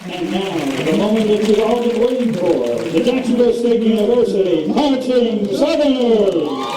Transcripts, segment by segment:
And now, the moment that you've all been waiting for, the Jacksonville State University Marching Southerners.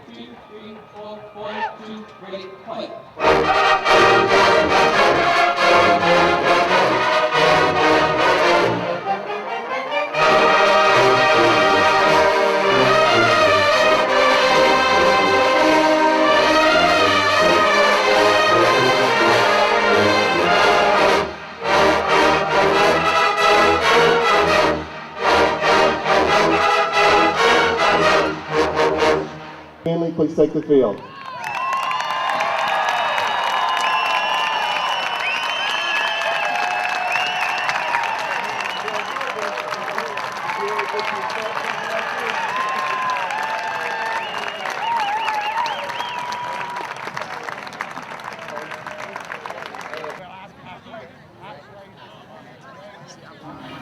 2, 3, 4, 4, 2, 3, point. Finley, please take the field.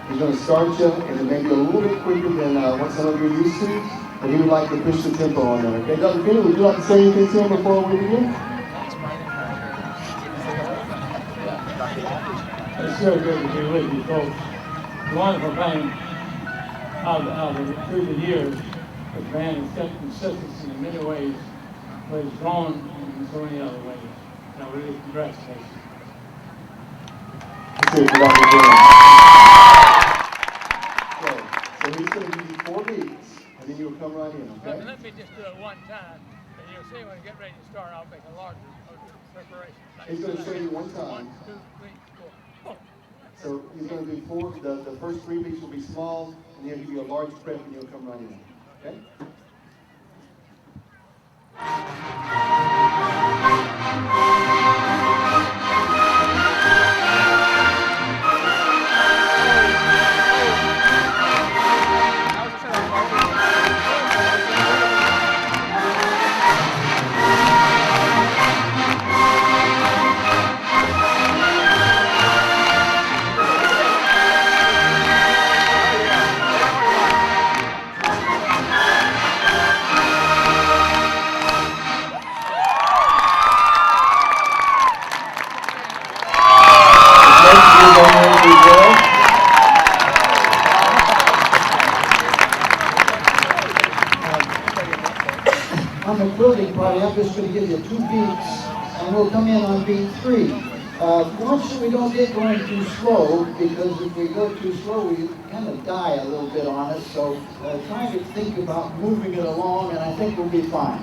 He's going to start you, and it may be a little bit quicker than what some of you are used to, but he would like to push the tempo on there. Okay, Dr. Finley, would you like to say anything to him before we begin? It's so good to be with you folks. The wonderful thing through the years, the band has kept consistency in many ways, but it's grown in so many other ways. And I really congratulations. Let's hear it for Dr. Finley. So he's going to give you 4 beats, and then you'll come right in, okay? Let me just do it one time, and you'll see when I get ready to start, I'll make a larger preparation. He's going to show you one time. 1, 2, 3, 4. So he's going to do 4. The first 3 beats will be small, and he'll give you a large prep, and you'll come right in, okay? On the quilting party, I'm just going to give you 2 beats, and we'll come in on beat 3. Watch that we don't get going too slow, because if we go too slow, we kind of die a little bit on it. So try to think about moving it along, and I think we'll be fine.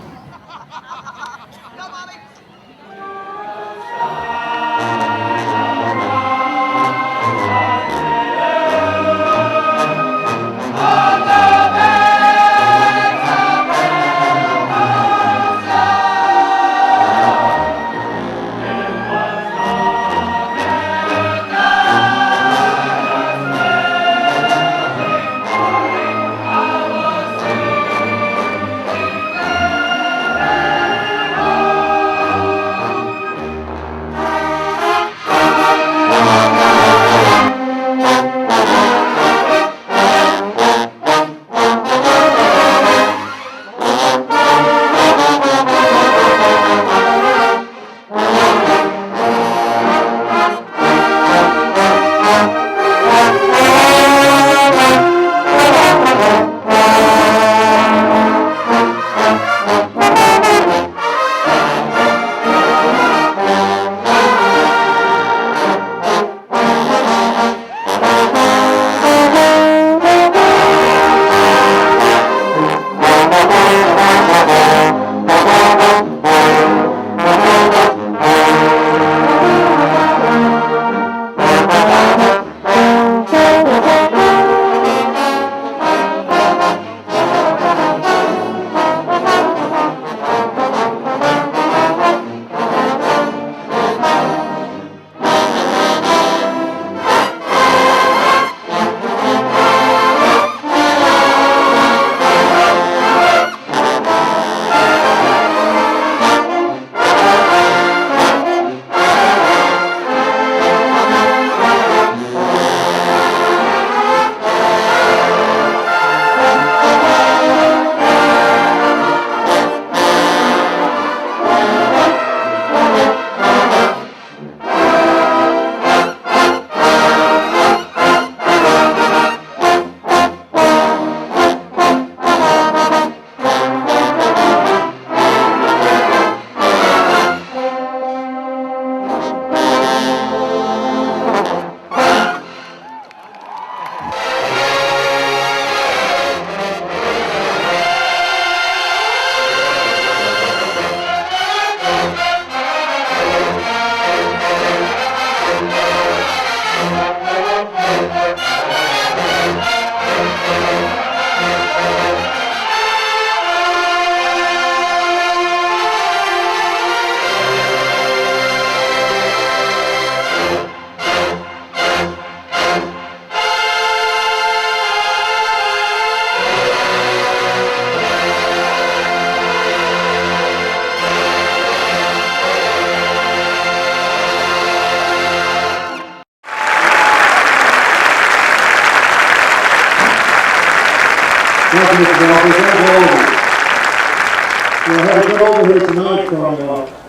had to come over here tonight from our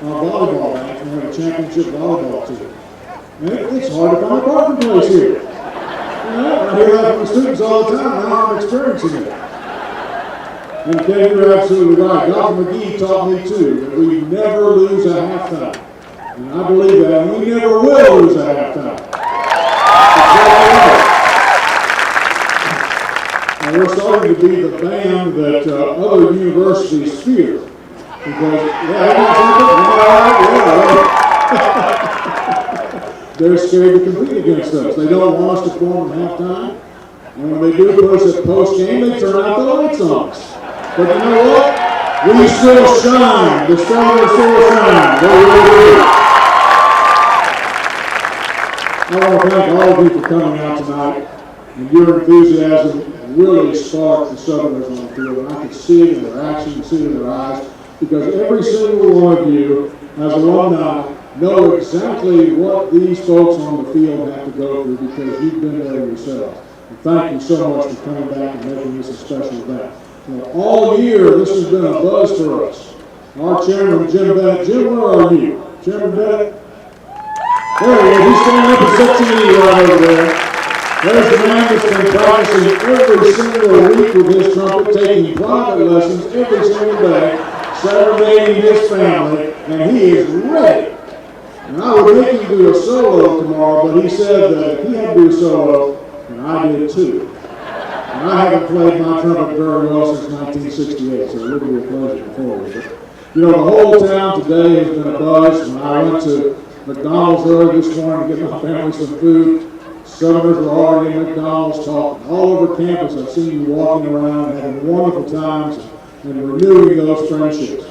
volleyball match. We have a championship volleyball team. And it's hard to find a parking place here. I hear that from the students all the time. Now I'm experiencing it. And Ken, you're absolutely right. Dr. McGee taught me too that we never lose a halftime. And I believe that, and we never will lose a halftime. And we're starting to be the band that other universities fear. Because, they're scared to compete against us. They don't want us to perform at halftime. And when they do put us at post-game, they turn out the lights on us. But you know what? We still shine. The Southerners still shine. They really do. I want to thank all of you for coming out tonight. And your enthusiasm really sparked the Southerners on the field. And I could see it in their actions, see it in their eyes. Because every single one of you, as alumni, know exactly what these folks on the field have to go through because you've been there yourselves. And thank you so much for coming back and making this a special event. All year, this has been a buzz for us. Our chairman, Jim Bennett. Jim, where are you? Chairman Bennett? There he is. He's standing up at 16 right over there. There's the man that's been practicing every single week with his trumpet, taking private lessons every single day, serenading his family, and he is ready. And I would make him do a solo tomorrow, but he said that if he had to do a solo, and I did too. And I haven't played my trumpet very well since 1968, so it would be a pleasure for you. But, you know, the whole town today has been a buzz. When I went to McDonald's early this morning to get my family some food, Southerners were already in McDonald's talking. All over campus, I've seen you walking around, having wonderful times, and renewing those friendships.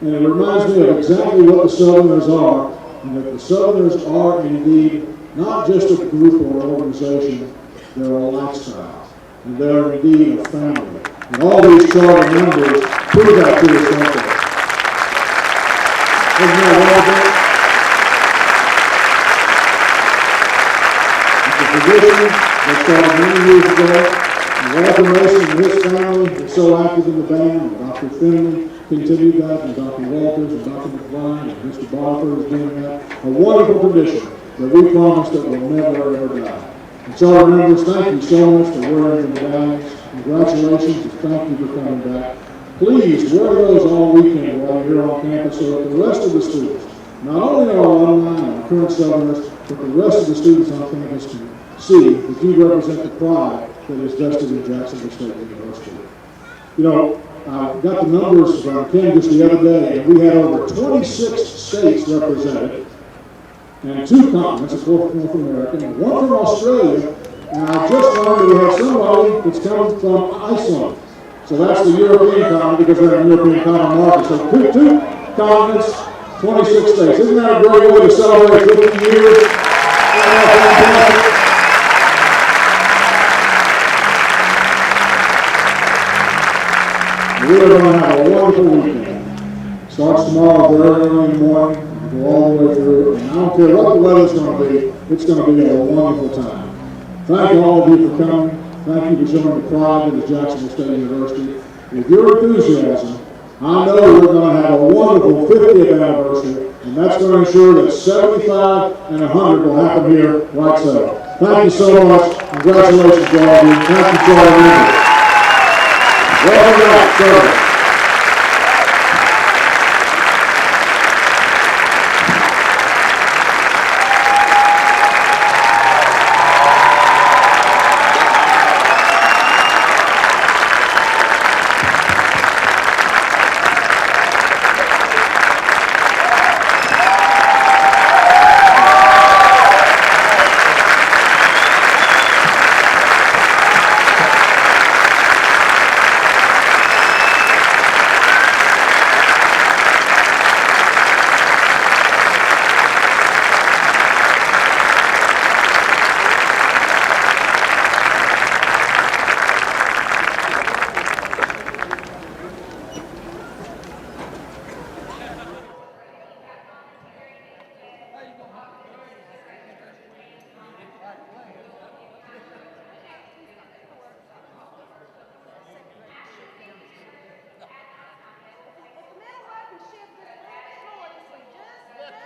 And it reminds me of exactly what the Southerners are, and that the Southerners are indeed not just a group or an organization, they're a lifestyle. And they're indeed a family. And all these charter members prove that to us, don't they? Isn't that well, it's a tradition that started many years ago. And Walter Mason and his family were so active in the band, and Dr. Finley continued that, and Dr. Walters and Dr. McFly and Mr. Barford is doing that. A wonderful tradition that we promise that will never, ever die. And charter members, thank you so much for wearing the badge. Congratulations and thank you for coming back. Please wear those all weekend while you're here on campus so that the rest of the students, not only our alumni and our current Southerners, but the rest of the students on campus can see that you represent the pride that is vested in Jacksonville State University. You know, I got the numbers from Ken just the other day, and we had over 26 states represented, and 2 continents, of course, North America, and 1 from Australia, and I just learned that we have somebody that's coming from Iceland. So that's the European continent, because they're in the European continent market. So 2 continents, 26 states. Isn't that a great way to celebrate 50 years? We're going to have a wonderful weekend. Starts tomorrow very early in the morning, and go all the way through. And I don't care what the weather's going to be, it's going to be a wonderful time. Thank all of you for coming. Thank you for showing the pride of the Jacksonville State University. With your enthusiasm, I know we're going to have a wonderful 50th anniversary, and that's going to ensure that 75 and 100 will happen here right so. Thank you so much. Congratulations to all of you. Thank you to all of you. Welcome back, sir.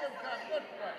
give him time. Good play.